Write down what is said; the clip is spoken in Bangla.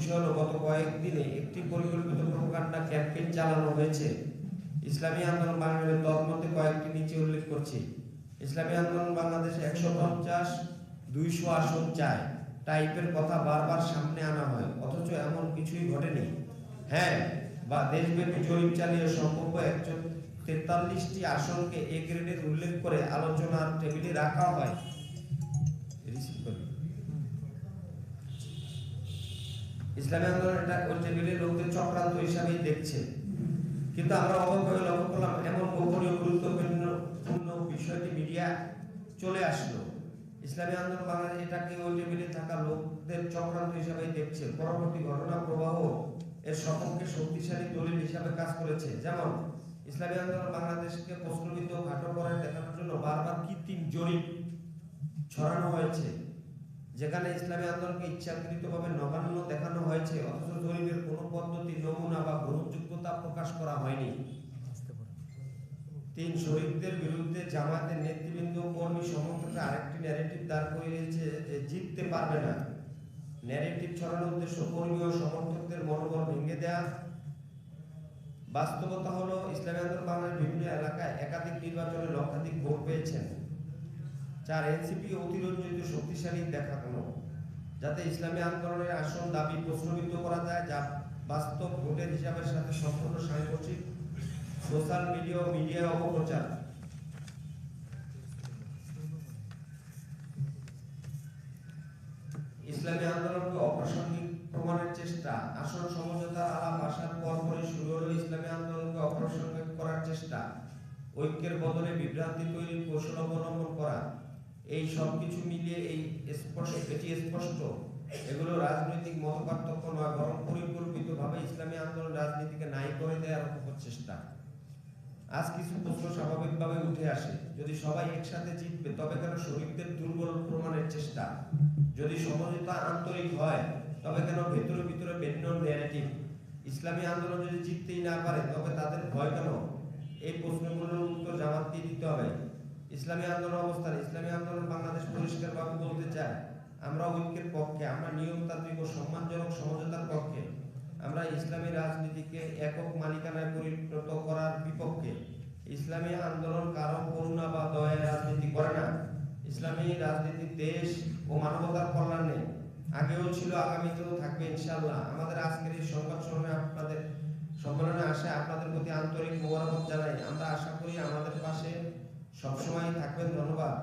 বিষয় হলো গত কয়েকদিনে একটি পরিকল্পিত প্রোপাগান্ডা ক্যাম্পেইন চালানো হয়েছে ইসলামী আন্দোলন বাংলাদেশের। তন্মধ্যে কয়েকটি নিচে উল্লেখ করছি। ইসলামী আন্দোলন বাংলাদেশে 150 200 আসন চায় টাইপের কথা বারবার সামনে আনা হয়, অথচ এমন কিছুই ঘটেনি। হ্যাঁ, বা দেশব্যাপী জরিপ চালিয়ে সম্ভব 143টি আসনকে এ গ্রেডের উল্লেখ করে আলোচনার টেবিলে রাখা হয়। ইসলামী আন্দোলন এটা ওই টেবিলের লোকদের চক্রান্ত হিসাবেই দেখছে, কিন্তু আমরা অবাকভাবে লক্ষ্য করলাম এমন গোপনীয় গুরুত্বপূর্ণ বিষয়টি মিডিয়া চলে আসলো। ইসলামী আন্দোলন বাংলাদেশ এটাকে ওই টেবিলে থাকা লোকদের চক্রান্ত হিসাবেই দেখছে। পরবর্তী ঘটনা প্রবাহ এর সপক্ষে শক্তিশালী দলিল হিসাবে কাজ করেছে। যেমন ইসলামী আন্দোলন বাংলাদেশকে প্রশ্নবিদ্ধ ঘাটো করে দেখানোর জন্য বারবার কৃত্রিম জরিপ ছড়ানো হয়েছে, যেখানে ইসলামী আন্দোলনকে ইচ্ছাকৃতভাবে নগণ্য দেখানো হয়েছে, অথচ জরিপের কোনো পদ্ধতি, নমুনা বা গ্রহণযোগ্যতা প্রকাশ করা হয়নি। 3 শহীদদের বিরুদ্ধে জামায়াতের নেতৃবৃন্দ, কর্মী, সমর্থকরা আরেকটি ন্যারেটিভ দাঁড় করিয়েছে যে জিততে পারবে না। ন্যারেটিভ ছড়ানোর উদ্দেশ্য কর্মী ও সমর্থকদের মনোবল ভেঙে দেয়া। বাস্তবতা হলো ইসলামী আন্দোলন বাংলাদেশের বিভিন্ন এলাকায় একাধিক নির্বাচনে লক্ষাধিক ভোট পেয়েছেন। 4 এনসিপি অতিরঞ্জিত শক্তিশালী দেখানো, যাতে ইসলামী আন্দোলনের আসন দাবি প্রশ্নবিদ্ধ করা যায়, যা বাস্তব ভোটের হিসাবের সাথে সম্পূর্ণ সাংঘর্ষিক। সোশ্যাল মিডিয়া অপপ্রচার। ইসলামী আন্দোলনকে অপ্রাসঙ্গিক প্রমাণের চেষ্টা। আসন সমঝোতার আলাপ আসার পরপরই শুরু হলো ইসলামী আন্দোলনকে অপ্রাসঙ্গিক করার চেষ্টা, ঐক্যের বদলে বিভ্রান্তি তৈরির কৌশল অবলম্বন করা। এই সব কিছু মিলিয়ে এটি স্পষ্ট এগুলো রাজনৈতিক মতপার্থক্য নয়, বরং পরিকল্পিতভাবে ইসলামী আন্দোলন রাজনীতিকে নাই করে দেওয়ার অপচেষ্টা। আজ কিছু প্রশ্ন স্বাভাবিকভাবে উঠে আসে। যদি সবাই একসাথে জিতবে, তবে কেন শহীদদের দুর্বল প্রমাণের চেষ্টা? যদি সমঝোতা আন্তরিক হয়, তবে কেন ভেতরে ভিতরে ভিন্ন ন্যারেটিভ? ইসলামী আন্দোলন যদি জিততেই না পারে, তবে তাদের ভয় কেন? এই প্রশ্নগুলোর উত্তর জামাতকে দিতে হবে। ইসলামী আন্দোলন অবস্থান। ইসলামী আন্দোলন বাংলাদেশ পরিষ্কারভাবে বলতে চায়, আমরা ঐক্যের পক্ষে, আমরা নিয়মতান্ত্রিক ও সম্মানজনক সমঝোতার পক্ষে। আমরা ইসলামী রাজনীতিকে একক মালিকানায় পরিণত করার বিপক্ষে। ইসলামী আন্দোলন কারো করুণা বা দয়ার রাজনীতি করে না। ইসলামী রাজনীতি দেশ ও মানবতার কল্যাণে আগেও ছিল, আগামীতেও থাকবে ইনশাআল্লাহ। আমাদের আজকের এই সংবাদ সম্মেলনে আসে আপনাদের প্রতি আন্তরিক মোবারকবাদ জানাই। আমরা আশা করি আমাদের পাশে সবসময় থাকবেন। ধন্যবাদ।